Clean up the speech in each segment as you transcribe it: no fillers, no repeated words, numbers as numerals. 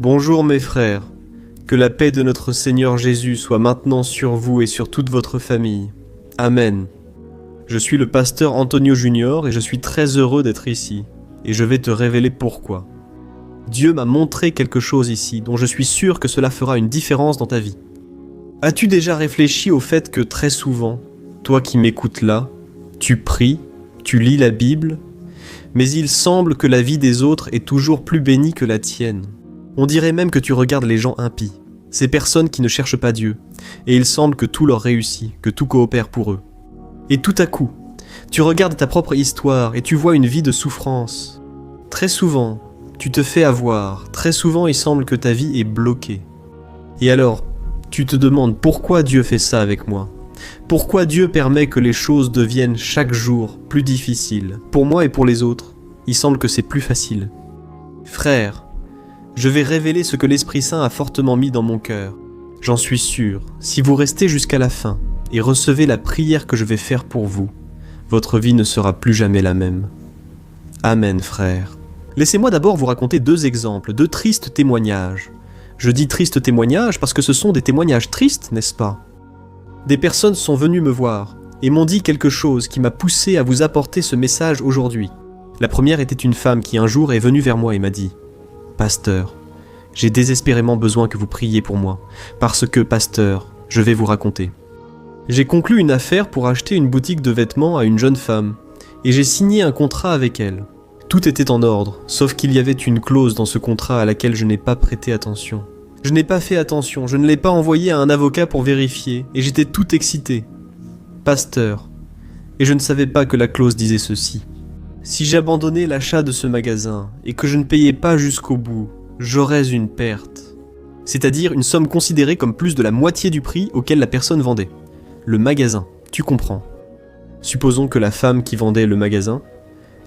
Bonjour mes frères, que la paix de notre Seigneur Jésus soit maintenant sur vous et sur toute votre famille. Amen. Je suis le pasteur Antonio Junior et je suis très heureux d'être ici, et je vais te révéler pourquoi. Dieu m'a montré quelque chose ici, dont je suis sûr que cela fera une différence dans ta vie. As-tu déjà réfléchi au fait que très souvent, toi qui m'écoutes là, tu pries, tu lis la Bible, mais il semble que la vie des autres est toujours plus bénie que la tienne. On dirait même que tu regardes les gens impies, ces personnes qui ne cherchent pas Dieu, et il semble que tout leur réussit, que tout coopère pour eux. Et tout à coup, tu regardes ta propre histoire et tu vois une vie de souffrance. Très souvent, tu te fais avoir, très souvent il semble que ta vie est bloquée. Et alors, tu te demandes pourquoi Dieu fait ça avec moi ? Pourquoi Dieu permet que les choses deviennent chaque jour plus difficiles, pour moi et pour les autres ? Il semble que c'est plus facile. Frère, je vais révéler ce que l'Esprit Saint a fortement mis dans mon cœur. J'en suis sûr, si vous restez jusqu'à la fin et recevez la prière que je vais faire pour vous, votre vie ne sera plus jamais la même. Amen, frère. Laissez-moi d'abord vous raconter deux exemples, deux tristes témoignages. Je dis tristes témoignages parce que ce sont des témoignages tristes, n'est-ce pas ? Des personnes sont venues me voir et m'ont dit quelque chose qui m'a poussé à vous apporter ce message aujourd'hui. La première était une femme qui un jour est venue vers moi et m'a dit « Pasteur, j'ai désespérément besoin que vous priez pour moi, parce que, pasteur, je vais vous raconter. J'ai conclu une affaire pour acheter une boutique de vêtements à une jeune femme, et j'ai signé un contrat avec elle. Tout était en ordre, sauf qu'il y avait une clause dans ce contrat à laquelle je n'ai pas prêté attention. Je n'ai pas fait attention, je ne l'ai pas envoyé à un avocat pour vérifier, et j'étais tout excité. Pasteur, et je ne savais pas que la clause disait ceci. Si j'abandonnais l'achat de ce magasin et que je ne payais pas jusqu'au bout, j'aurais une perte. C'est-à-dire une somme considérée comme plus de la moitié du prix auquel la personne vendait. Le magasin, tu comprends. Supposons que la femme qui vendait le magasin,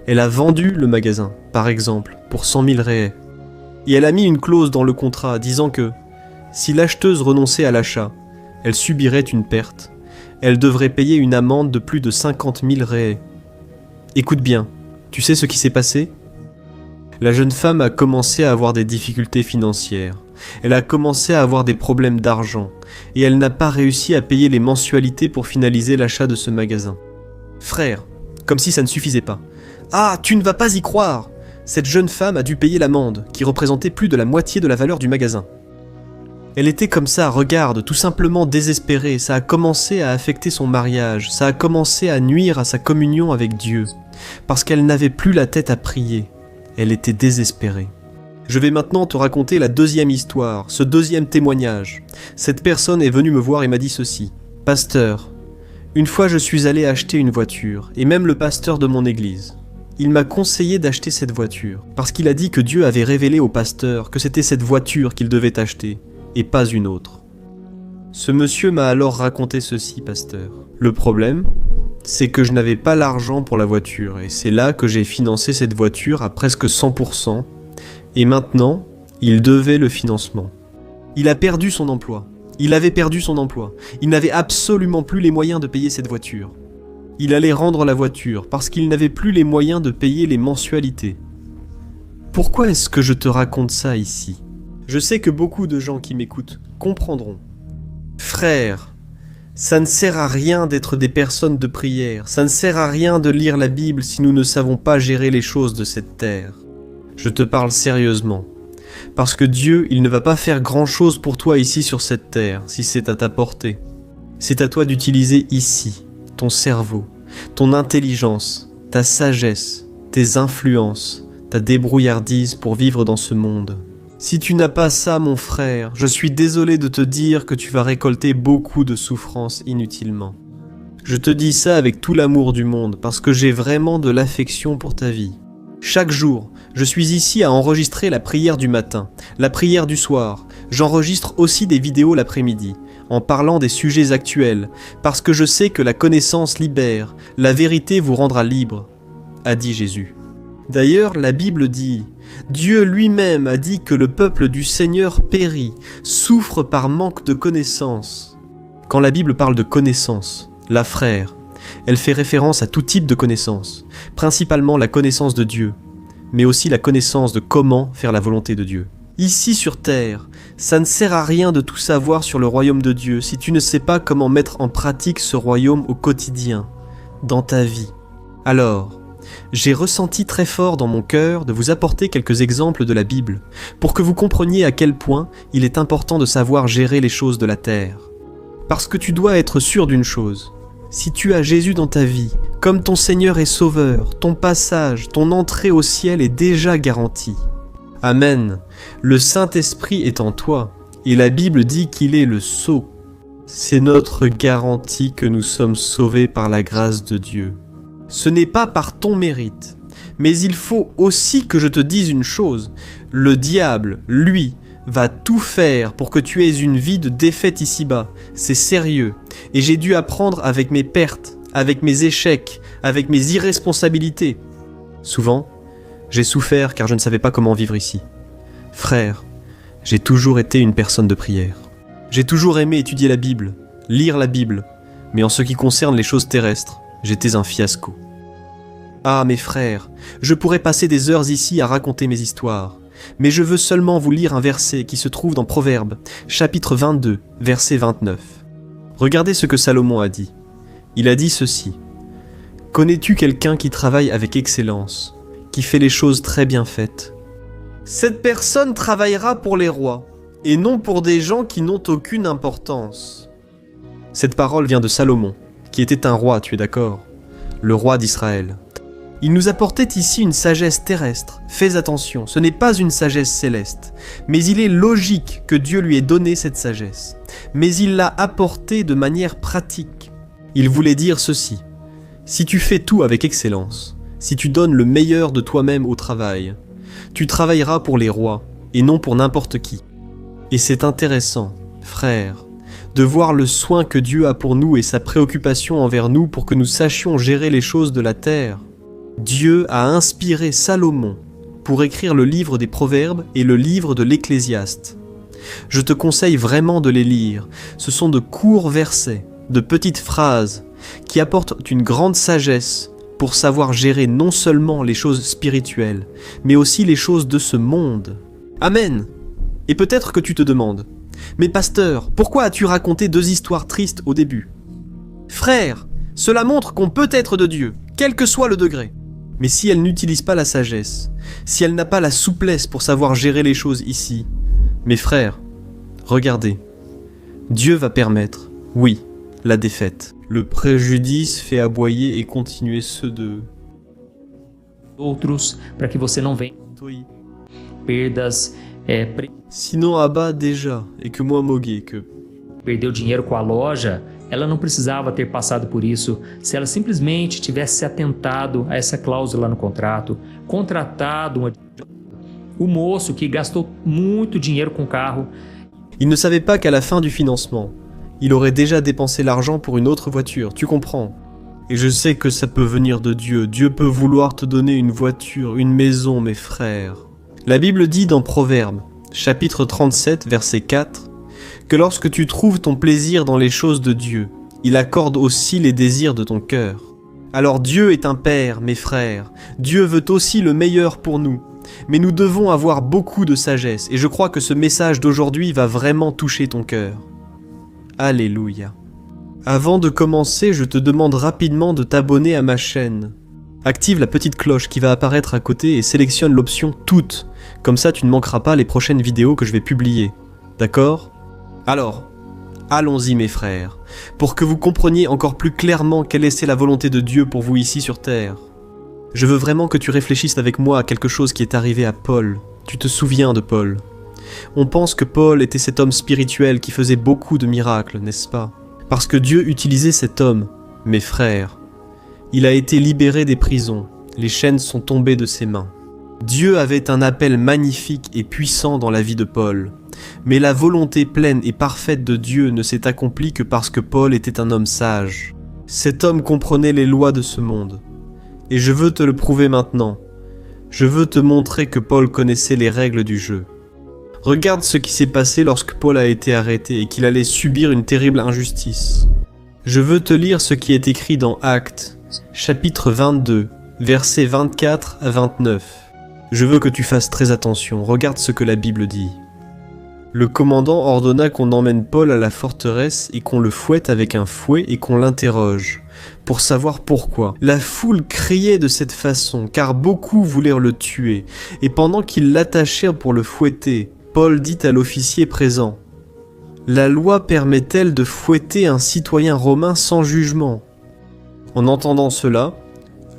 elle a vendu le magasin, par exemple, pour 100 000 réais. Et elle a mis une clause dans le contrat disant que, si l'acheteuse renonçait à l'achat, elle subirait une perte. Elle devrait payer une amende de plus de 50 000 réais. Écoute bien, tu sais ce qui s'est passé ? La jeune femme a commencé à avoir des difficultés financières. Elle a commencé à avoir des problèmes d'argent. Et elle n'a pas réussi à payer les mensualités pour finaliser l'achat de ce magasin. Frère, comme si ça ne suffisait pas. Ah, tu ne vas pas y croire ! Cette jeune femme a dû payer l'amende, qui représentait plus de la moitié de la valeur du magasin. Elle était comme ça, regarde, tout simplement désespérée. Ça a commencé à affecter son mariage. Ça a commencé à nuire à sa communion avec Dieu. Parce qu'elle n'avait plus la tête à prier. Elle était désespérée. Je vais maintenant te raconter la deuxième histoire, ce deuxième témoignage. Cette personne est venue me voir et m'a dit ceci. « Pasteur, une fois je suis allé acheter une voiture, et même le pasteur de mon église. Il m'a conseillé d'acheter cette voiture, parce qu'il a dit que Dieu avait révélé au pasteur que c'était cette voiture qu'il devait acheter, et pas une autre. Ce monsieur m'a alors raconté ceci, pasteur. Le problème, c'est que je n'avais pas l'argent pour la voiture, et c'est là que j'ai financé cette voiture à presque 100%, et maintenant, il devait le financement. Il a perdu son emploi. Il avait perdu son emploi. Il n'avait absolument plus les moyens de payer cette voiture. Il allait rendre la voiture parce qu'il n'avait plus les moyens de payer les mensualités. Pourquoi est-ce que je te raconte ça ici ? Je sais que beaucoup de gens qui m'écoutent comprendront. Frère, ça ne sert à rien d'être des personnes de prière, ça ne sert à rien de lire la Bible si nous ne savons pas gérer les choses de cette terre. Je te parle sérieusement. Parce que Dieu, il ne va pas faire grand-chose pour toi ici sur cette terre, si c'est à ta portée. C'est à toi d'utiliser ici ton cerveau, ton intelligence, ta sagesse, tes influences, ta débrouillardise pour vivre dans ce monde. Si tu n'as pas ça, mon frère, je suis désolé de te dire que tu vas récolter beaucoup de souffrances inutilement. Je te dis ça avec tout l'amour du monde, parce que j'ai vraiment de l'affection pour ta vie. Chaque jour, je suis ici à enregistrer la prière du matin, la prière du soir. J'enregistre aussi des vidéos l'après-midi, en parlant des sujets actuels, parce que je sais que la connaissance libère, la vérité vous rendra libre, a dit Jésus. D'ailleurs, la Bible dit « Dieu lui-même a dit que le peuple du Seigneur périt, souffre par manque de connaissance. » Quand la Bible parle de connaissance, la frère, elle fait référence à tout type de connaissance, principalement la connaissance de Dieu, mais aussi la connaissance de comment faire la volonté de Dieu. Ici sur terre, ça ne sert à rien de tout savoir sur le royaume de Dieu si tu ne sais pas comment mettre en pratique ce royaume au quotidien, dans ta vie. Alors, j'ai ressenti très fort dans mon cœur de vous apporter quelques exemples de la Bible, pour que vous compreniez à quel point il est important de savoir gérer les choses de la terre. Parce que tu dois être sûr d'une chose, si tu as Jésus dans ta vie, comme ton Seigneur et Sauveur, ton passage, ton entrée au ciel est déjà garanti. Amen. Le Saint-Esprit est en toi, et la Bible dit qu'il est le sceau. C'est notre garantie que nous sommes sauvés par la grâce de Dieu. Ce n'est pas par ton mérite, mais il faut aussi que je te dise une chose. Le diable, lui, va tout faire pour que tu aies une vie de défaite ici-bas. C'est sérieux, et j'ai dû apprendre avec mes pertes, avec mes échecs, avec mes irresponsabilités. Souvent, j'ai souffert car je ne savais pas comment vivre ici. Frère, j'ai toujours été une personne de prière. J'ai toujours aimé étudier la Bible, lire la Bible, mais en ce qui concerne les choses terrestres, j'étais un fiasco. Ah mes frères, je pourrais passer des heures ici à raconter mes histoires, mais je veux seulement vous lire un verset qui se trouve dans Proverbes, chapitre 22, verset 29. Regardez ce que Salomon a dit. Il a dit ceci. « Connais-tu quelqu'un qui travaille avec excellence, qui fait les choses très bien faites ? Cette personne travaillera pour les rois, et non pour des gens qui n'ont aucune importance. » Cette parole vient de Salomon, qui était un roi, tu es d'accord ? Le roi d'Israël. Il nous apportait ici une sagesse terrestre. Fais attention, ce n'est pas une sagesse céleste, mais il est logique que Dieu lui ait donné cette sagesse. Mais il l'a apportée de manière pratique. Il voulait dire ceci. Si tu fais tout avec excellence, si tu donnes le meilleur de toi-même au travail, tu travailleras pour les rois et non pour n'importe qui. Et c'est intéressant, frère, de voir le soin que Dieu a pour nous et sa préoccupation envers nous pour que nous sachions gérer les choses de la terre. Dieu a inspiré Salomon pour écrire le livre des Proverbes et le livre de l'Ecclésiaste. Je te conseille vraiment de les lire. Ce sont de courts versets, de petites phrases qui apportent une grande sagesse pour savoir gérer non seulement les choses spirituelles, mais aussi les choses de ce monde. Amen. Et peut-être que tu te demandes, mais pasteur, pourquoi as-tu raconté 2 histoires tristes au début ? Frère, cela montre qu'on peut être de Dieu, quel que soit le degré. Mais si elle n'utilise pas la sagesse, si elle n'a pas la souplesse pour savoir gérer les choses ici, mes frères, regardez, Dieu va permettre, oui, la défaite. Le préjudice fait aboyer et continuer ceux de... outros, para que você não venha Oui. perdas, Sinon Abba déjà, et que moi moguer que... perdeu dinheiro com a loja, ela não precisava ter passado por isso se ela simplesmente tivesse se atentado a essa cláusula no contrato, contratado o moço que gastou muito dinheiro com o carro. Il ne savait pas qu'à la fin du financement, il aurait déjà dépensé l'argent pour une autre voiture, tu comprends ? Et je sais que ça peut venir de Dieu. Dieu peut vouloir te donner une voiture, une maison, mes frères. La Bible dit dans Proverbes, chapitre 37, verset 4, que lorsque tu trouves ton plaisir dans les choses de Dieu, il accorde aussi les désirs de ton cœur. Alors Dieu est un Père, mes frères. Dieu veut aussi le meilleur pour nous. Mais nous devons avoir beaucoup de sagesse, et je crois que ce message d'aujourd'hui va vraiment toucher ton cœur. Alléluia. Avant de commencer, je te demande rapidement de t'abonner à ma chaîne. Active la petite cloche qui va apparaître à côté et sélectionne l'option « Toutes ». Comme ça, tu ne manqueras pas les prochaines vidéos que je vais publier. D'accord ? Alors, allons-y mes frères, pour que vous compreniez encore plus clairement quelle était la volonté de Dieu pour vous ici sur terre. Je veux vraiment que tu réfléchisses avec moi à quelque chose qui est arrivé à Paul. Tu te souviens de Paul ? On pense que Paul était cet homme spirituel qui faisait beaucoup de miracles, n'est-ce pas ? Parce que Dieu utilisait cet homme, mes frères. Il a été libéré des prisons, les chaînes sont tombées de ses mains. Dieu avait un appel magnifique et puissant dans la vie de Paul. Mais la volonté pleine et parfaite de Dieu ne s'est accomplie que parce que Paul était un homme sage. Cet homme comprenait les lois de ce monde. Et je veux te le prouver maintenant. Je veux te montrer que Paul connaissait les règles du jeu. Regarde ce qui s'est passé lorsque Paul a été arrêté et qu'il allait subir une terrible injustice. Je veux te lire ce qui est écrit dans Actes, chapitre 22, versets 24 à 29. Je veux que tu fasses très attention, regarde ce que la Bible dit. » Le commandant ordonna qu'on emmène Paul à la forteresse et qu'on le fouette avec un fouet et qu'on l'interroge, pour savoir pourquoi. La foule criait de cette façon, car beaucoup voulurent le tuer, et pendant qu'ils l'attachèrent pour le fouetter, Paul dit à l'officier présent: « La loi permet-elle de fouetter un citoyen romain sans jugement ?» En entendant cela,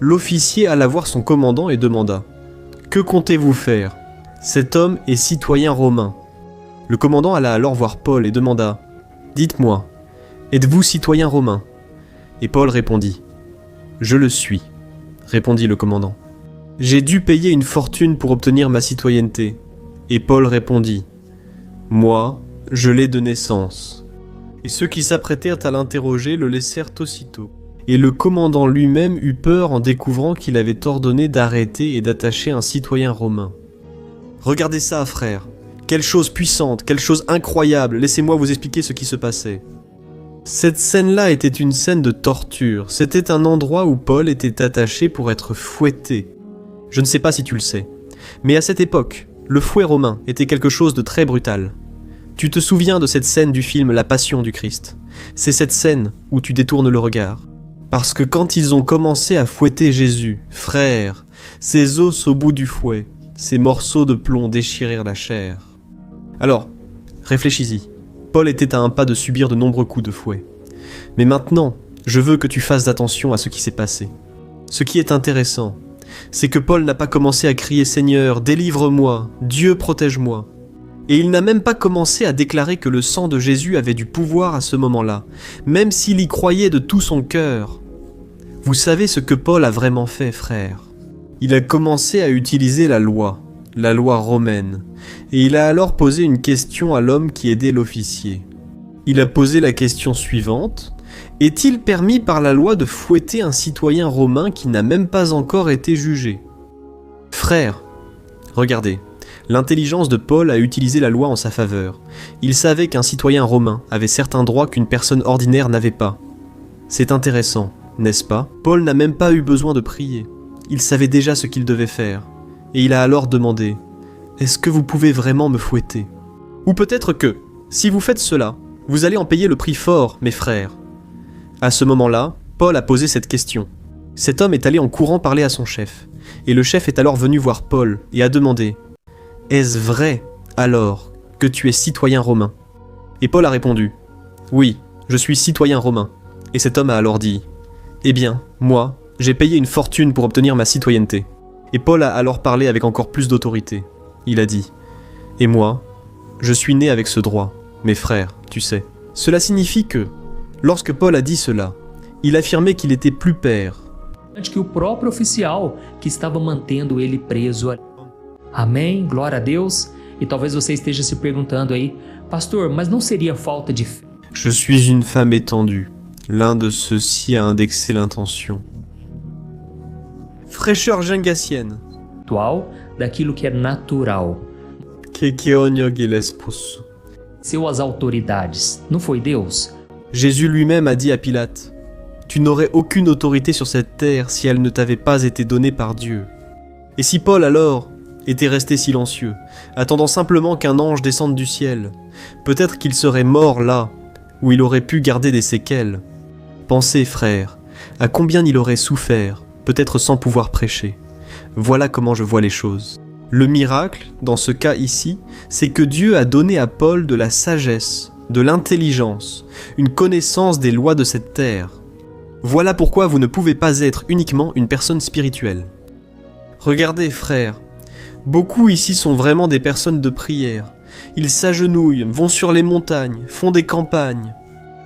l'officier alla voir son commandant et demanda: « Que comptez-vous faire? Cet homme est citoyen romain. » Le commandant alla alors voir Paul et demanda: « Dites-moi, êtes-vous citoyen romain ?» Et Paul répondit: « Je le suis, » répondit le commandant. « J'ai dû payer une fortune pour obtenir ma citoyenneté. » Et Paul répondit: « Moi, je l'ai de naissance. » Et ceux qui s'apprêtèrent à l'interroger le laissèrent aussitôt. Et le commandant lui-même eut peur en découvrant qu'il avait ordonné d'arrêter et d'attacher un citoyen romain. « Regardez ça, frère! Quelle chose puissante, quelle chose incroyable! Laissez-moi vous expliquer ce qui se passait. » Cette scène-là était une scène de torture. C'était un endroit où Paul était attaché pour être fouetté. Je ne sais pas si tu le sais, mais à cette époque, le fouet romain était quelque chose de très brutal. Tu te souviens de cette scène du film La Passion du Christ? C'est cette scène où tu détournes le regard. Parce que quand ils ont commencé à fouetter Jésus, frère, ses os au bout du fouet, ces morceaux de plomb déchirèrent la chair. Alors, réfléchis-y. Paul était à un pas de subir de nombreux coups de fouet. Mais maintenant, je veux que tu fasses attention à ce qui s'est passé. Ce qui est intéressant, c'est que Paul n'a pas commencé à crier « Seigneur, délivre-moi, Dieu protège-moi ». Et il n'a même pas commencé à déclarer que le sang de Jésus avait du pouvoir à ce moment-là, même s'il y croyait de tout son cœur. Vous savez ce que Paul a vraiment fait, frère? Il a commencé à utiliser la loi romaine, et il a alors posé une question à l'homme qui aidait l'officier. Il a posé la question suivante: est-il permis par la loi de fouetter un citoyen romain qui n'a même pas encore été jugé? Frère, regardez, l'intelligence de Paul a utilisé la loi en sa faveur. Il savait qu'un citoyen romain avait certains droits qu'une personne ordinaire n'avait pas. C'est intéressant, n'est-ce pas? Paul n'a même pas eu besoin de prier. Il savait déjà ce qu'il devait faire. Et il a alors demandé: « Est-ce que vous pouvez vraiment me fouetter? Ou peut-être que, si vous faites cela, vous allez en payer le prix fort, mes frères. » À ce moment-là, Paul a posé cette question. Cet homme est allé en courant parler à son chef. Et le chef est alors venu voir Paul et a demandé: « Est-ce vrai, alors, que tu es citoyen romain ?» Et Paul a répondu: « Oui, je suis citoyen romain. » Et cet homme a alors dit: « Eh bien, moi, j'ai payé une fortune pour obtenir ma citoyenneté. » Et Paul a alors parlé avec encore plus d'autorité. Il a dit: « Et moi, je suis né avec ce droit, mes frères, tu sais. » Cela signifie que, lorsque Paul a dit cela, il affirmait qu'il était plus père. Que o próprio oficial que estava mantendo ele preso ali. Amém? Glória a Deus. E talvez você esteja se perguntando aí: pastor, mas não seria falta de fé? Je suis une femme étendue. L'un de ceux-ci a indexé l'intention. Fraîcheur jengassienne. Daquilo que é natural. Seu às autoridades. Não foi Deus? Jésus lui-même a dit à Pilate: « Tu n'aurais aucune autorité sur cette terre si elle ne t'avait pas été donnée par Dieu. » Et si Paul alors était resté silencieux, attendant simplement qu'un ange descende du ciel, peut-être qu'il serait mort là, où il aurait pu garder des séquelles. Pensez, frères, à combien il aurait souffert, peut-être sans pouvoir prêcher. Voilà comment je vois les choses. Le miracle, dans ce cas ici, c'est que Dieu a donné à Paul de la sagesse, de l'intelligence, une connaissance des lois de cette terre. Voilà pourquoi vous ne pouvez pas être uniquement une personne spirituelle. Regardez, frères, beaucoup ici sont vraiment des personnes de prière. Ils s'agenouillent, vont sur les montagnes, font des campagnes.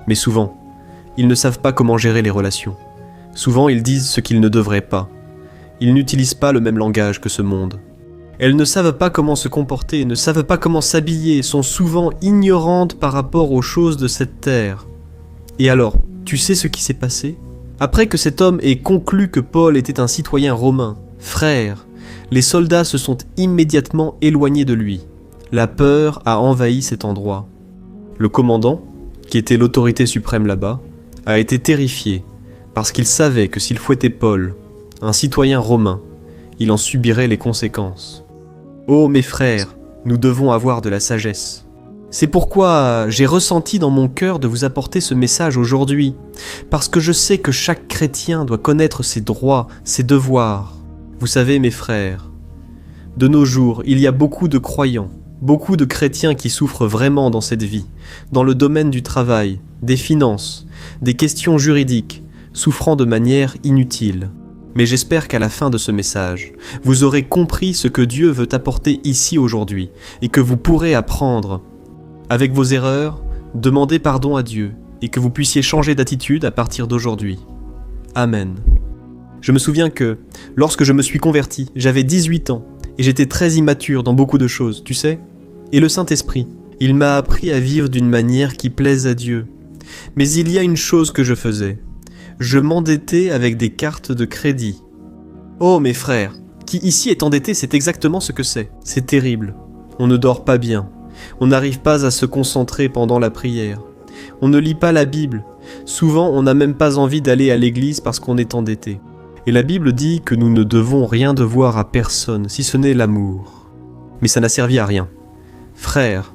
Mais souvent, ils ne savent pas comment gérer les relations. Souvent, ils disent ce qu'ils ne devraient pas. Ils n'utilisent pas le même langage que ce monde. Elles ne savent pas comment se comporter, ne savent pas comment s'habiller, sont souvent ignorantes par rapport aux choses de cette terre. Et alors, tu sais ce qui s'est passé? Après que cet homme ait conclu que Paul était un citoyen romain, frère, les soldats se sont immédiatement éloignés de lui. La peur a envahi cet endroit. Le commandant, qui était l'autorité suprême là-bas, a été terrifié, parce qu'il savait que s'il fouettait Paul, un citoyen romain, il en subirait les conséquences. Oh mes frères, nous devons avoir de la sagesse. C'est pourquoi j'ai ressenti dans mon cœur de vous apporter ce message aujourd'hui, parce que je sais que chaque chrétien doit connaître ses droits, ses devoirs. Vous savez mes frères, de nos jours, il y a beaucoup de croyants, beaucoup de chrétiens qui souffrent vraiment dans cette vie, dans le domaine du travail, des finances, des questions juridiques, souffrant de manière inutile. Mais j'espère qu'à la fin de ce message, vous aurez compris ce que Dieu veut apporter ici aujourd'hui, et que vous pourrez apprendre. Avec vos erreurs, demandez pardon à Dieu, et que vous puissiez changer d'attitude à partir d'aujourd'hui. Amen. Je me souviens que, lorsque je me suis converti, j'avais 18 ans, et j'étais très immature dans beaucoup de choses, tu sais. Et le Saint-Esprit, il m'a appris à vivre d'une manière qui plaise à Dieu. Mais il y a une chose que je faisais. Je m'endettais avec des cartes de crédit. Oh mes frères, qui ici est endetté, c'est exactement ce que c'est. C'est terrible. On ne dort pas bien. On n'arrive pas à se concentrer pendant la prière. On ne lit pas la Bible. Souvent, on n'a même pas envie d'aller à l'église parce qu'on est endetté. Et la Bible dit que nous ne devons rien devoir à personne, si ce n'est l'amour. Mais ça n'a servi à rien. Frère,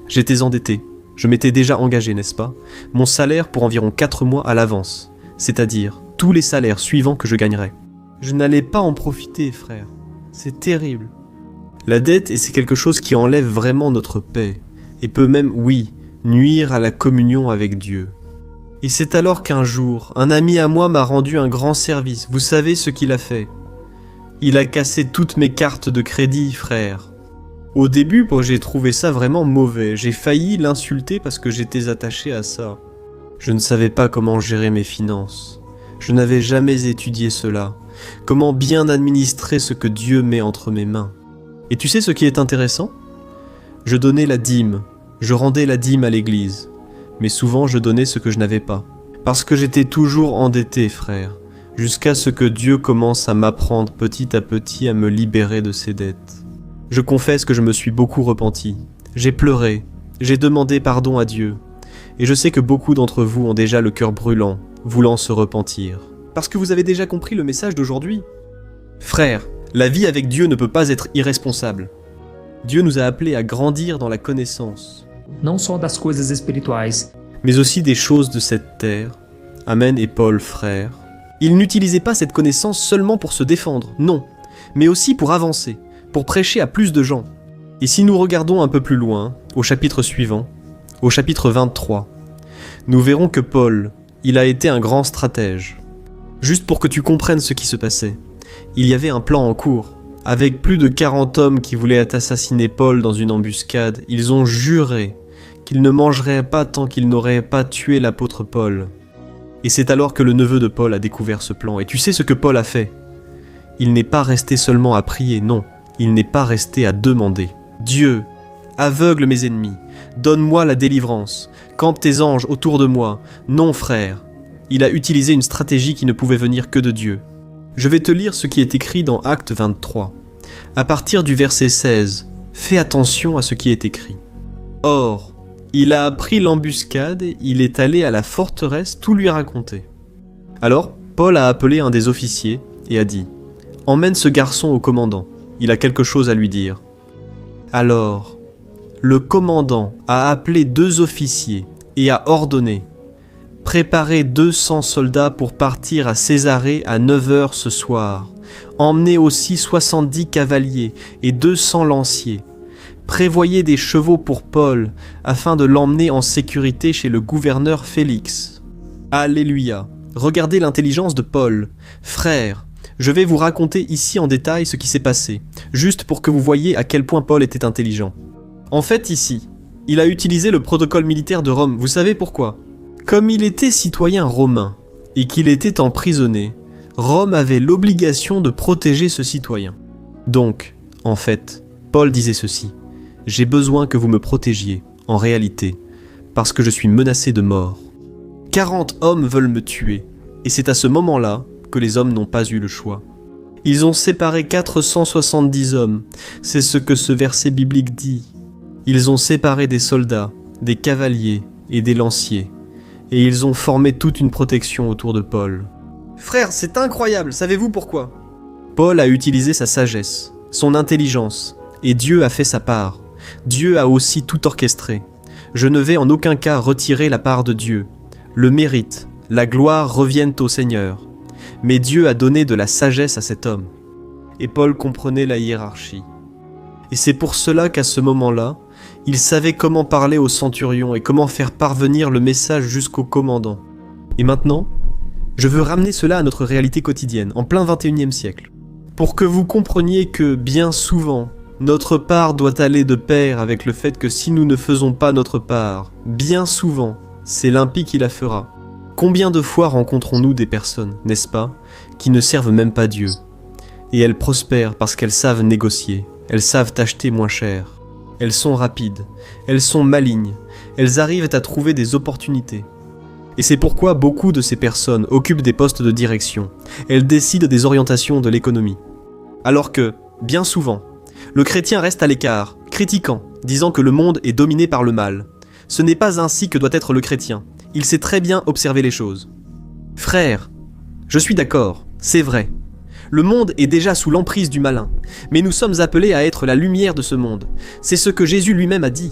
j'étais endetté. Je m'étais déjà engagé, n'est-ce pas? Mon salaire pour environ 4 mois à l'avance, c'est-à-dire tous les salaires suivants que je gagnerais. Je n'allais pas en profiter, frère. C'est terrible. La dette, c'est quelque chose qui enlève vraiment notre paix, et peut même, oui, nuire à la communion avec Dieu. Et c'est alors qu'un jour, un ami à moi m'a rendu un grand service. Vous savez ce qu'il a fait? Il a cassé toutes mes cartes de crédit, frère. Au début, j'ai trouvé ça vraiment mauvais. J'ai failli l'insulter parce que j'étais attaché à ça. Je ne savais pas comment gérer mes finances. Je n'avais jamais étudié cela. Comment bien administrer ce que Dieu met entre mes mains. Et tu sais ce qui est intéressant? Je donnais la dîme. Je rendais la dîme à l'église. Mais souvent je donnais ce que je n'avais pas. Parce que j'étais toujours endetté, frère. Jusqu'à ce que Dieu commence à m'apprendre petit à petit à me libérer de ses dettes. Je confesse que je me suis beaucoup repenti. J'ai pleuré. J'ai demandé pardon à Dieu. Et je sais que beaucoup d'entre vous ont déjà le cœur brûlant, voulant se repentir. Parce que vous avez déjà compris le message d'aujourd'hui. Frère, la vie avec Dieu ne peut pas être irresponsable. Dieu nous a appelés à grandir dans la connaissance. Não só das coisas espirituais, mais aussi des choses de cette terre. Amen et Paul, frère. Il n'utilisait pas cette connaissance seulement pour se défendre, non, mais aussi pour avancer, pour prêcher à plus de gens. Et si nous regardons un peu plus loin, au chapitre suivant, au chapitre 23, nous verrons que Paul, il a été un grand stratège. Juste pour que tu comprennes ce qui se passait, il y avait un plan en cours. Avec plus de 40 hommes qui voulaient assassiner Paul dans une embuscade, ils ont juré qu'ils ne mangeraient pas tant qu'ils n'auraient pas tué l'apôtre Paul. Et c'est alors que le neveu de Paul a découvert ce plan. Et tu sais ce que Paul a fait? Il n'est pas resté seulement à prier, non. Il n'est pas resté à demander. Dieu, aveugle mes ennemis, donne-moi la délivrance. Campe tes anges autour de moi. Non, frère. Il a utilisé une stratégie qui ne pouvait venir que de Dieu. Je vais te lire ce qui est écrit dans Acte 23. À partir du verset 16, fais attention à ce qui est écrit. Or, il a appris l'embuscade, il est allé à la forteresse tout lui raconter. Alors, Paul a appelé un des officiers et a dit « Emmène ce garçon au commandant, il a quelque chose à lui dire. » Alors, le commandant a appelé 2 officiers et a ordonné « Préparez 200 soldats pour partir à Césarée à 9h ce soir. Emmenez aussi 70 cavaliers et 200 lanciers. Prévoyez des chevaux pour Paul, afin de l'emmener en sécurité chez le gouverneur Félix. » Alléluia! Regardez l'intelligence de Paul. Frères, je vais vous raconter ici en détail ce qui s'est passé, juste pour que vous voyiez à quel point Paul était intelligent. En fait, ici, il a utilisé le protocole militaire de Rome. Vous savez pourquoi? Comme il était citoyen romain et qu'il était emprisonné, Rome avait l'obligation de protéger ce citoyen. Donc, en fait, Paul disait ceci. « J'ai besoin que vous me protégiez, en réalité, parce que je suis menacé de mort. 40 hommes veulent me tuer, et c'est à ce moment-là que les hommes n'ont pas eu le choix. Ils ont séparé 470 hommes, c'est ce que ce verset biblique dit. Ils ont séparé des soldats, des cavaliers et des lanciers. Et ils ont formé toute une protection autour de Paul. Frère, c'est incroyable, savez-vous pourquoi? Paul a utilisé sa sagesse, son intelligence, et Dieu a fait sa part. Dieu a aussi tout orchestré. Je ne vais en aucun cas retirer la part de Dieu. Le mérite, la gloire reviennent au Seigneur. Mais Dieu a donné de la sagesse à cet homme. Et Paul comprenait la hiérarchie. Et c'est pour cela qu'à ce moment-là, il savait comment parler au centurion et comment faire parvenir le message jusqu'au commandant. Et maintenant, je veux ramener cela à notre réalité quotidienne, en plein 21e siècle. Pour que vous compreniez que, bien souvent, notre part doit aller de pair avec le fait que si nous ne faisons pas notre part, bien souvent, c'est l'impie qui la fera. Combien de fois rencontrons-nous des personnes, n'est-ce pas, qui ne servent même pas Dieu? Et elles prospèrent parce qu'elles savent négocier, elles savent acheter moins cher. Elles sont rapides, elles sont malignes, elles arrivent à trouver des opportunités. Et c'est pourquoi beaucoup de ces personnes occupent des postes de direction. Elles décident des orientations de l'économie. Alors que, bien souvent, le chrétien reste à l'écart, critiquant, disant que le monde est dominé par le mal. Ce n'est pas ainsi que doit être le chrétien. Il sait très bien observer les choses. Frère, je suis d'accord, c'est vrai. Le monde est déjà sous l'emprise du malin, mais nous sommes appelés à être la lumière de ce monde. C'est ce que Jésus lui-même a dit.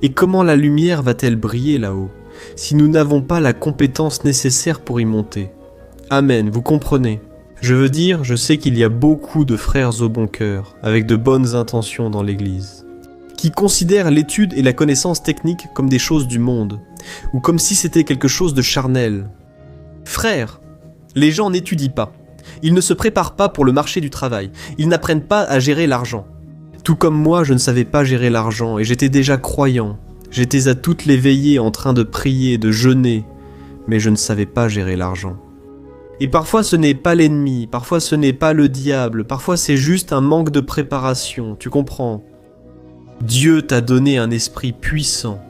Et comment la lumière va-t-elle briller là-haut, si nous n'avons pas la compétence nécessaire pour y monter? Amen, vous comprenez. Je veux dire, je sais qu'il y a beaucoup de frères au bon cœur, avec de bonnes intentions dans l'Église, qui considèrent l'étude et la connaissance technique comme des choses du monde, ou comme si c'était quelque chose de charnel. Frères, les gens n'étudient pas. Ils ne se préparent pas pour le marché du travail. Ils n'apprennent pas à gérer l'argent. Tout comme moi, je ne savais pas gérer l'argent et j'étais déjà croyant. J'étais à toutes les veillées en train de prier, de jeûner, mais je ne savais pas gérer l'argent. Et parfois ce n'est pas l'ennemi, parfois ce n'est pas le diable, parfois c'est juste un manque de préparation, tu comprends? Dieu t'a donné un esprit puissant.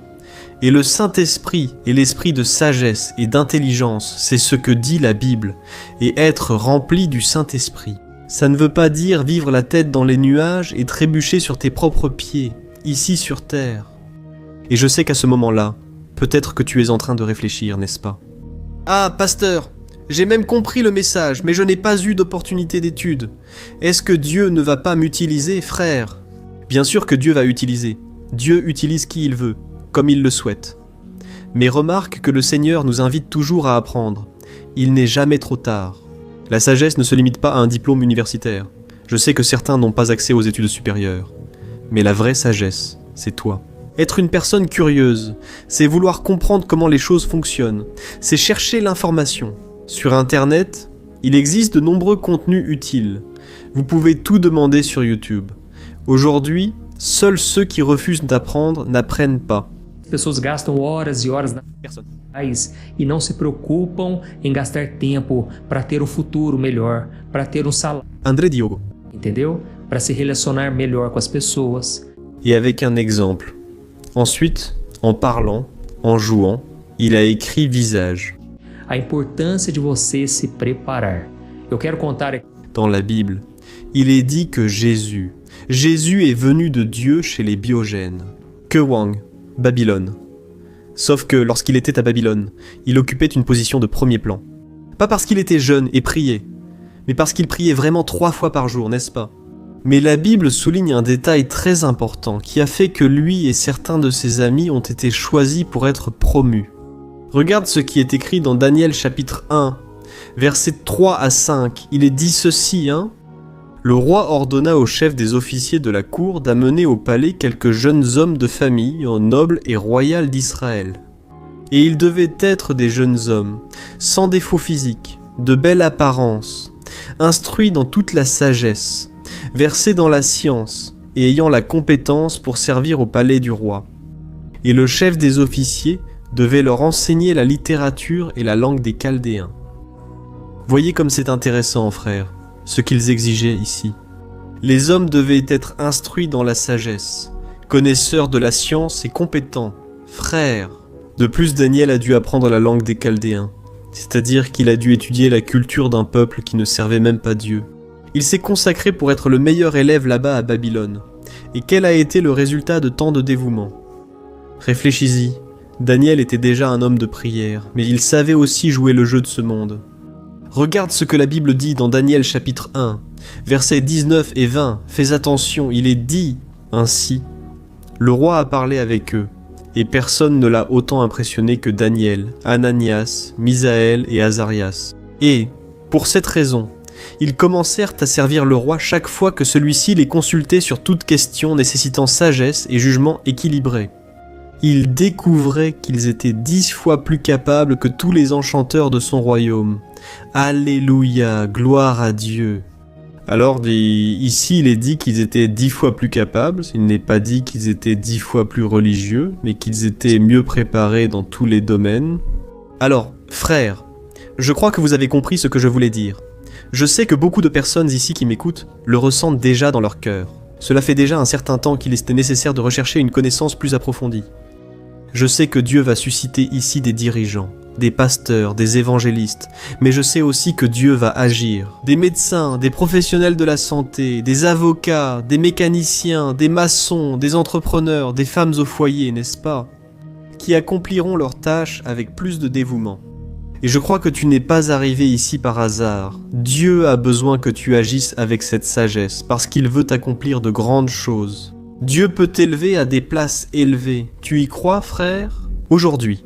Et le Saint-Esprit est l'esprit de sagesse et d'intelligence, c'est ce que dit la Bible. Et être rempli du Saint-Esprit, ça ne veut pas dire vivre la tête dans les nuages et trébucher sur tes propres pieds, ici sur terre. Et je sais qu'à ce moment-là, peut-être que tu es en train de réfléchir, n'est-ce pas? Ah, pasteur, j'ai même compris le message, mais je n'ai pas eu d'opportunité d'étude. Est-ce que Dieu ne va pas m'utiliser, frère? Bien sûr que Dieu va utiliser. Dieu utilise qui il veut, comme il le souhaite. Mais remarque que le Seigneur nous invite toujours à apprendre. Il n'est jamais trop tard. La sagesse ne se limite pas à un diplôme universitaire. Je sais que certains n'ont pas accès aux études supérieures. Mais la vraie sagesse, c'est toi. Être une personne curieuse, c'est vouloir comprendre comment les choses fonctionnent. C'est chercher l'information. Sur Internet, il existe de nombreux contenus utiles. Vous pouvez tout demander sur YouTube. Aujourd'hui, seuls ceux qui refusent d'apprendre n'apprennent pas. As pessoas gastam horas e horas nas e não se preocupam em gastar tempo para ter um futuro melhor, para ter um salário. André Diogo. Entendeu? Para se relacionar melhor com as pessoas. Et avec un exemple. Ensuite, en parlant, en jouant, il a écrit visage. A importância de você se preparar. Eu quero contar aqui. Dans la Bible, il est dit que Jésus est venu de Dieu chez les Biogènes. Kewang, Babylone. Sauf que lorsqu'il était à Babylone, il occupait une position de premier plan. Pas parce qu'il était jeune et priait, mais parce qu'il priait vraiment 3 fois par jour, n'est-ce pas? Mais la Bible souligne un détail très important qui a fait que lui et certains de ses amis ont été choisis pour être promus. Regarde ce qui est écrit dans Daniel chapitre 1, versets 3 à 5. Il est dit ceci, Le roi ordonna au chef des officiers de la cour d'amener au palais quelques jeunes hommes de famille, nobles et royales d'Israël. Et ils devaient être des jeunes hommes, sans défaut physique, de belle apparence, instruits dans toute la sagesse, versés dans la science et ayant la compétence pour servir au palais du roi. Et le chef des officiers devait leur enseigner la littérature et la langue des Chaldéens. Voyez comme c'est intéressant, frère, ce qu'ils exigeaient ici. Les hommes devaient être instruits dans la sagesse, connaisseurs de la science et compétents, frères. De plus, Daniel a dû apprendre la langue des Chaldéens, c'est-à-dire qu'il a dû étudier la culture d'un peuple qui ne servait même pas Dieu. Il s'est consacré pour être le meilleur élève là-bas à Babylone. Et quel a été le résultat de tant de dévouement? Réfléchis-y, Daniel était déjà un homme de prière, mais il savait aussi jouer le jeu de ce monde. Regarde ce que la Bible dit dans Daniel chapitre 1, Versets 19 et 20, fais attention, il est dit ainsi. Le roi a parlé avec eux, et personne ne l'a autant impressionné que Daniel, Ananias, Misaël et Azarias. Et, pour cette raison, ils commencèrent à servir le roi chaque fois que celui-ci les consultait sur toute question nécessitant sagesse et jugement équilibré. Ils découvraient qu'ils étaient 10 fois plus capables que tous les enchanteurs de son royaume. Alléluia, gloire à Dieu. Alors ici il est dit qu'ils étaient 10 fois plus capables, il n'est pas dit qu'ils étaient 10 fois plus religieux, mais qu'ils étaient mieux préparés dans tous les domaines. Alors, frères, je crois que vous avez compris ce que je voulais dire. Je sais que beaucoup de personnes ici qui m'écoutent le ressentent déjà dans leur cœur. Cela fait déjà un certain temps qu'il était nécessaire de rechercher une connaissance plus approfondie. Je sais que Dieu va susciter ici des dirigeants, des pasteurs, des évangélistes, mais je sais aussi que Dieu va agir. Des médecins, des professionnels de la santé, des avocats, des mécaniciens, des maçons, des entrepreneurs, des femmes au foyer, n'est-ce pas? Qui accompliront leurs tâches avec plus de dévouement. Et je crois que tu n'es pas arrivé ici par hasard. Dieu a besoin que tu agisses avec cette sagesse, parce qu'il veut accomplir de grandes choses. Dieu peut t'élever à des places élevées. Tu y crois, frère? Aujourd'hui,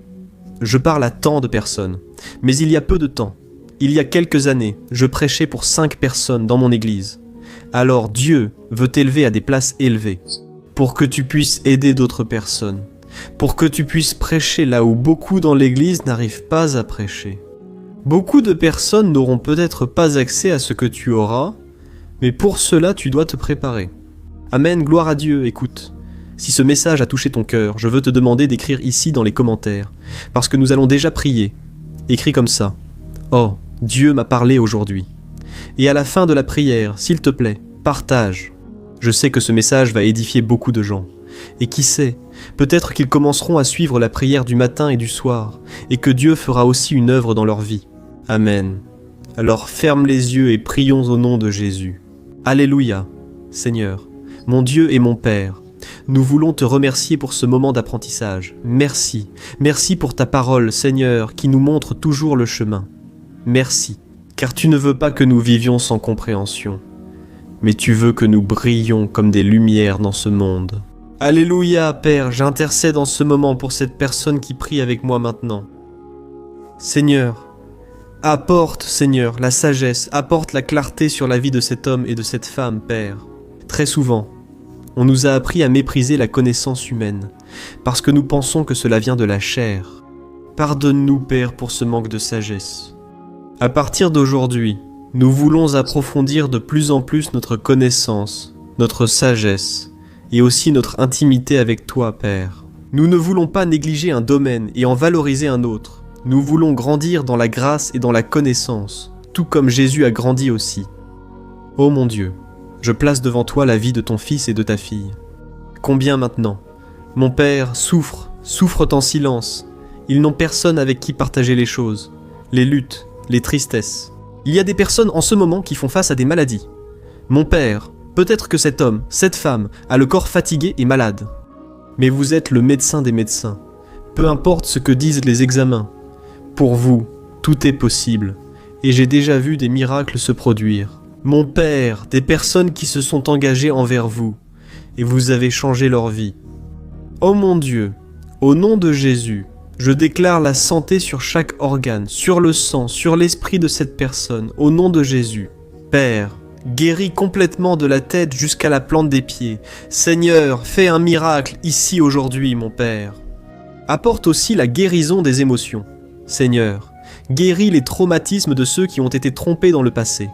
je parle à tant de personnes, mais il y a peu de temps, il y a quelques années, je prêchais pour 5 personnes dans mon église. Alors Dieu veut t'élever à des places élevées, pour que tu puisses aider d'autres personnes, pour que tu puisses prêcher là où beaucoup dans l'église n'arrivent pas à prêcher. Beaucoup de personnes n'auront peut-être pas accès à ce que tu auras, mais pour cela tu dois te préparer. Amen, gloire à Dieu, écoute. Si ce message a touché ton cœur, je veux te demander d'écrire ici dans les commentaires, parce que nous allons déjà prier. Écris comme ça. Oh, Dieu m'a parlé aujourd'hui. Et à la fin de la prière, s'il te plaît, partage. Je sais que ce message va édifier beaucoup de gens. Et qui sait, peut-être qu'ils commenceront à suivre la prière du matin et du soir, et que Dieu fera aussi une œuvre dans leur vie. Amen. Alors ferme les yeux et prions au nom de Jésus. Alléluia, Seigneur, mon Dieu et mon Père. Nous voulons te remercier pour ce moment d'apprentissage. Merci. Merci pour ta parole, Seigneur, qui nous montre toujours le chemin. Merci, car tu ne veux pas que nous vivions sans compréhension, mais tu veux que nous brillions comme des lumières dans ce monde. Alléluia, Père, j'intercède en ce moment pour cette personne qui prie avec moi maintenant. Seigneur, apporte, Seigneur, la sagesse, apporte la clarté sur la vie de cet homme et de cette femme, Père. Très souvent, on nous a appris à mépriser la connaissance humaine, parce que nous pensons que cela vient de la chair. Pardonne-nous, Père, pour ce manque de sagesse. À partir d'aujourd'hui, nous voulons approfondir de plus en plus notre connaissance, notre sagesse, et aussi notre intimité avec toi, Père. Nous ne voulons pas négliger un domaine et en valoriser un autre. Nous voulons grandir dans la grâce et dans la connaissance, tout comme Jésus a grandi aussi. Ô mon Dieu, je place devant toi la vie de ton fils et de ta fille. Combien maintenant? Mon Père souffre en silence. Ils n'ont personne avec qui partager les choses, les luttes, les tristesses. Il y a des personnes en ce moment qui font face à des maladies. Mon Père, peut-être que cet homme, cette femme, a le corps fatigué et malade. Mais vous êtes le médecin des médecins. Peu importe ce que disent les examens. Pour vous, tout est possible. Et j'ai déjà vu des miracles se produire. Mon Père, des personnes qui se sont engagées envers vous, et vous avez changé leur vie. Oh mon Dieu, au nom de Jésus, je déclare la santé sur chaque organe, sur le sang, sur l'esprit de cette personne, au nom de Jésus. Père, guéris complètement de la tête jusqu'à la plante des pieds. Seigneur, fais un miracle ici aujourd'hui, mon Père. Apporte aussi la guérison des émotions. Seigneur, guéris les traumatismes de ceux qui ont été trompés dans le passé,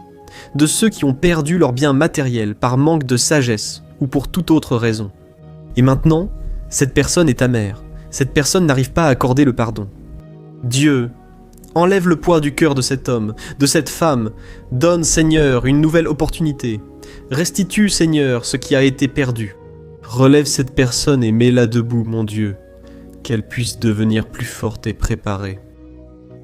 de ceux qui ont perdu leurs biens matériels par manque de sagesse ou pour toute autre raison. Et maintenant, cette personne est amère. Cette personne n'arrive pas à accorder le pardon. Dieu, enlève le poids du cœur de cet homme, de cette femme. Donne, Seigneur, une nouvelle opportunité. Restitue, Seigneur, ce qui a été perdu. Relève cette personne et mets-la debout, mon Dieu, qu'elle puisse devenir plus forte et préparée.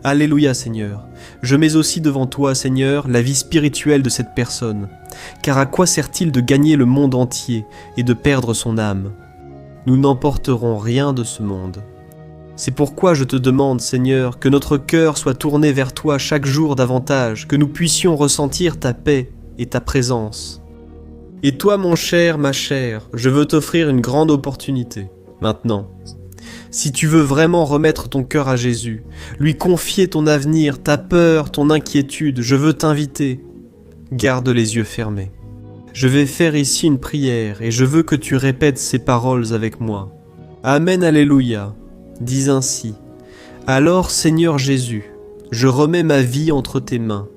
Alléluia, Seigneur. Je mets aussi devant toi, Seigneur, la vie spirituelle de cette personne. Car à quoi sert-il de gagner le monde entier et de perdre son âme? Nous n'emporterons rien de ce monde. C'est pourquoi je te demande, Seigneur, que notre cœur soit tourné vers toi chaque jour davantage, que nous puissions ressentir ta paix et ta présence. Et toi, mon cher, ma chère, je veux t'offrir une grande opportunité, maintenant. Si tu veux vraiment remettre ton cœur à Jésus, lui confier ton avenir, ta peur, ton inquiétude, je veux t'inviter. Garde les yeux fermés. Je vais faire ici une prière et je veux que tu répètes ces paroles avec moi. Amen, alléluia. Dis ainsi. Alors, Seigneur Jésus, je remets ma vie entre tes mains.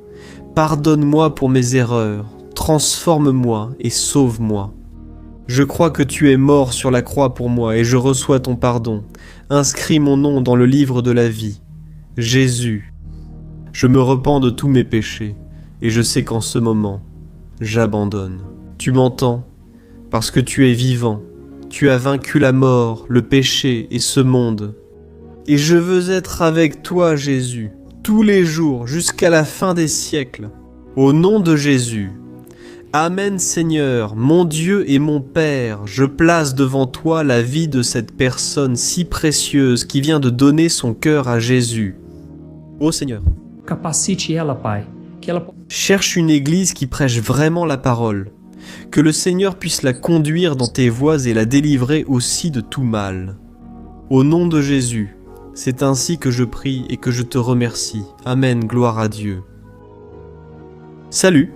Pardonne-moi pour mes erreurs, transforme-moi et sauve-moi. Je crois que tu es mort sur la croix pour moi et je reçois ton pardon. Inscris mon nom dans le livre de la vie. Jésus, je me repens de tous mes péchés et je sais qu'en ce moment, j'abandonne. Tu m'entends? Parce que tu es vivant. Tu as vaincu la mort, le péché et ce monde. Et je veux être avec toi, Jésus, tous les jours, jusqu'à la fin des siècles. Au nom de Jésus. Amen, Seigneur, mon Dieu et mon Père, je place devant toi la vie de cette personne si précieuse qui vient de donner son cœur à Jésus. Ô Seigneur, Capacite ela, Pai, que ela cherche une église qui prêche vraiment la parole. Que le Seigneur puisse la conduire dans tes voies et la délivrer aussi de tout mal. Au nom de Jésus, c'est ainsi que je prie et que je te remercie. Amen, gloire à Dieu. Salut,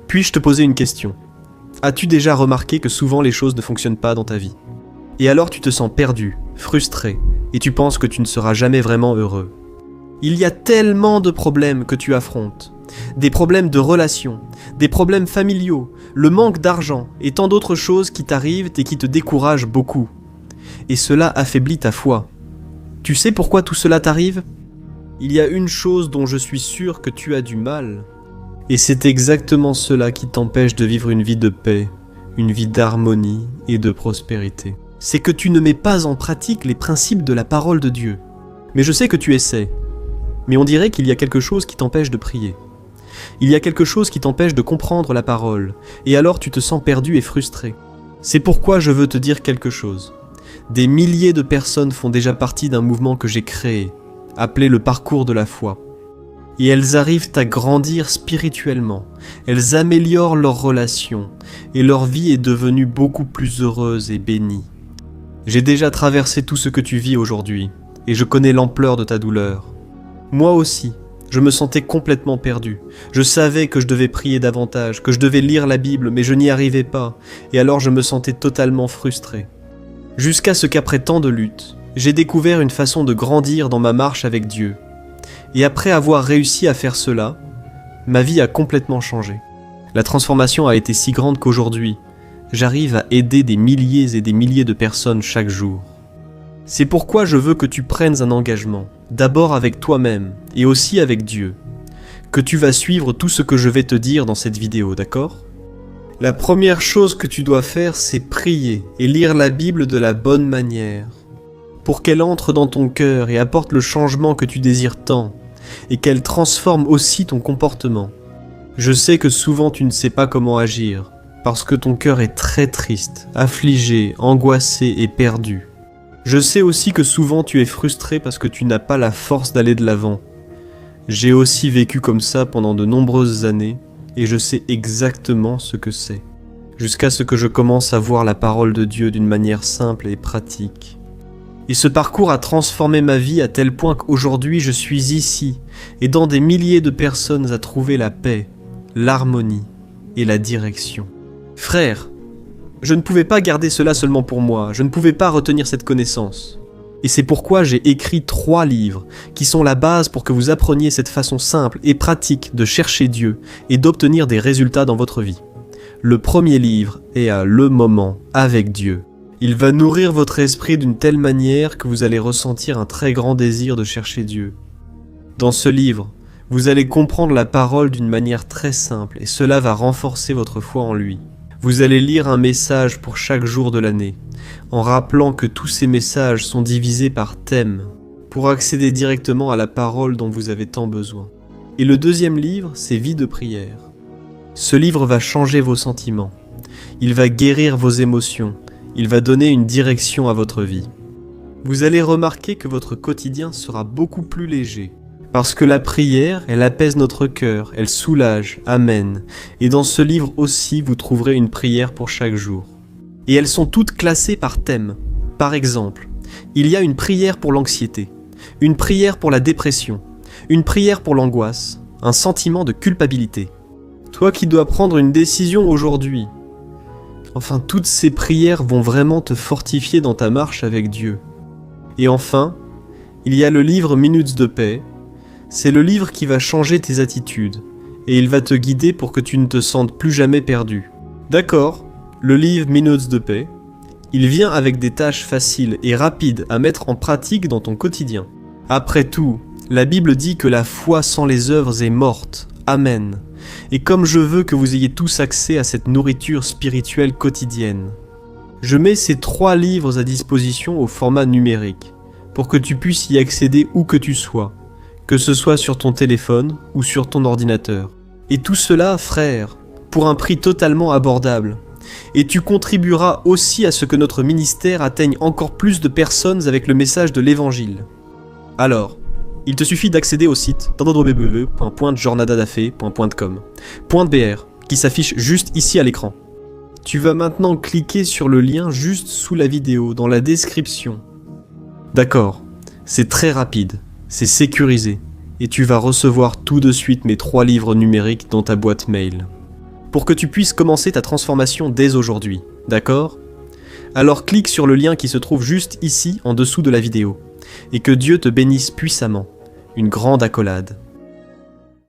puis-je te poser une question? As-tu déjà remarqué que souvent les choses ne fonctionnent pas dans ta vie? Et alors tu te sens perdu, frustré, et tu penses que tu ne seras jamais vraiment heureux. Il y a tellement de problèmes que tu affrontes. Des problèmes de relations, des problèmes familiaux, le manque d'argent et tant d'autres choses qui t'arrivent et qui te découragent beaucoup. Et cela affaiblit ta foi. Tu sais pourquoi tout cela t'arrive? Il y a une chose dont je suis sûr que tu as du mal. Et c'est exactement cela qui t'empêche de vivre une vie de paix, une vie d'harmonie et de prospérité. C'est que tu ne mets pas en pratique les principes de la parole de Dieu. Mais je sais que tu essaies. Mais on dirait qu'il y a quelque chose qui t'empêche de prier. Il y a quelque chose qui t'empêche de comprendre la parole, et alors tu te sens perdu et frustré. C'est pourquoi je veux te dire quelque chose. Des milliers de personnes font déjà partie d'un mouvement que j'ai créé, appelé le parcours de la foi. Et elles arrivent à grandir spirituellement, elles améliorent leurs relations, et leur vie est devenue beaucoup plus heureuse et bénie. J'ai déjà traversé tout ce que tu vis aujourd'hui, et je connais l'ampleur de ta douleur. Moi aussi, je me sentais complètement perdu. Je savais que je devais prier davantage, que je devais lire la Bible, mais je n'y arrivais pas, et alors je me sentais totalement frustré. Jusqu'à ce qu'après tant de luttes, j'ai découvert une façon de grandir dans ma marche avec Dieu. Et après avoir réussi à faire cela, ma vie a complètement changé. La transformation a été si grande qu'aujourd'hui, j'arrive à aider des milliers et des milliers de personnes chaque jour. C'est pourquoi je veux que tu prennes un engagement, d'abord avec toi-même et aussi avec Dieu, que tu vas suivre tout ce que je vais te dire dans cette vidéo, d'accord? La première chose que tu dois faire, c'est prier et lire la Bible de la bonne manière, pour qu'elle entre dans ton cœur et apporte le changement que tu désires tant, et qu'elle transforme aussi ton comportement. Je sais que souvent tu ne sais pas comment agir, parce que ton cœur est très triste, affligé, angoissé et perdu. Je sais aussi que souvent tu es frustré parce que tu n'as pas la force d'aller de l'avant. J'ai aussi vécu comme ça pendant de nombreuses années, et je sais exactement ce que c'est, jusqu'à ce que je commence à voir la parole de Dieu d'une manière simple et pratique. Et ce parcours a transformé ma vie à tel point qu'aujourd'hui je suis ici, aidant des milliers de personnes à trouver la paix, l'harmonie et la direction. Frère, je ne pouvais pas garder cela seulement pour moi, je ne pouvais pas retenir cette connaissance. Et c'est pourquoi j'ai écrit 3 livres, qui sont la base pour que vous appreniez cette façon simple et pratique de chercher Dieu et d'obtenir des résultats dans votre vie. Le premier livre est à Le Moment avec Dieu. Il va nourrir votre esprit d'une telle manière que vous allez ressentir un très grand désir de chercher Dieu. Dans ce livre, vous allez comprendre la parole d'une manière très simple et cela va renforcer votre foi en lui. Vous allez lire un message pour chaque jour de l'année, en rappelant que tous ces messages sont divisés par thème, pour accéder directement à la parole dont vous avez tant besoin. Et le deuxième livre, c'est Vie de prière. Ce livre va changer vos sentiments, il va guérir vos émotions, il va donner une direction à votre vie. Vous allez remarquer que votre quotidien sera beaucoup plus léger. Parce que la prière, elle apaise notre cœur, elle soulage, amen. Et dans ce livre aussi, vous trouverez une prière pour chaque jour. Et elles sont toutes classées par thème. Par exemple, il y a une prière pour l'anxiété, une prière pour la dépression, une prière pour l'angoisse, un sentiment de culpabilité. Toi qui dois prendre une décision aujourd'hui. Enfin, toutes ces prières vont vraiment te fortifier dans ta marche avec Dieu. Et enfin, il y a le livre Minutes de paix. C'est le livre qui va changer tes attitudes, et il va te guider pour que tu ne te sentes plus jamais perdu. D'accord, le livre Minutes de paix, il vient avec des tâches faciles et rapides à mettre en pratique dans ton quotidien. Après tout, la Bible dit que la foi sans les œuvres est morte. Amen. Et comme je veux que vous ayez tous accès à cette nourriture spirituelle quotidienne, je mets ces 3 livres à disposition au format numérique, pour que tu puisses y accéder où que tu sois, que ce soit sur ton téléphone ou sur ton ordinateur. Et tout cela, frère, pour un prix totalement abordable. Et tu contribueras aussi à ce que notre ministère atteigne encore plus de personnes avec le message de l'Évangile. Alors, il te suffit d'accéder au site www.jornadadafe.com.br qui s'affiche juste ici à l'écran. Tu vas maintenant cliquer sur le lien juste sous la vidéo, dans la description. D'accord, c'est très rapide, c'est sécurisé, et tu vas recevoir tout de suite mes 3 livres numériques dans ta boîte mail. Pour que tu puisses commencer ta transformation dès aujourd'hui, d'accord ? Alors clique sur le lien qui se trouve juste ici en dessous de la vidéo, et que Dieu te bénisse puissamment. Une grande accolade.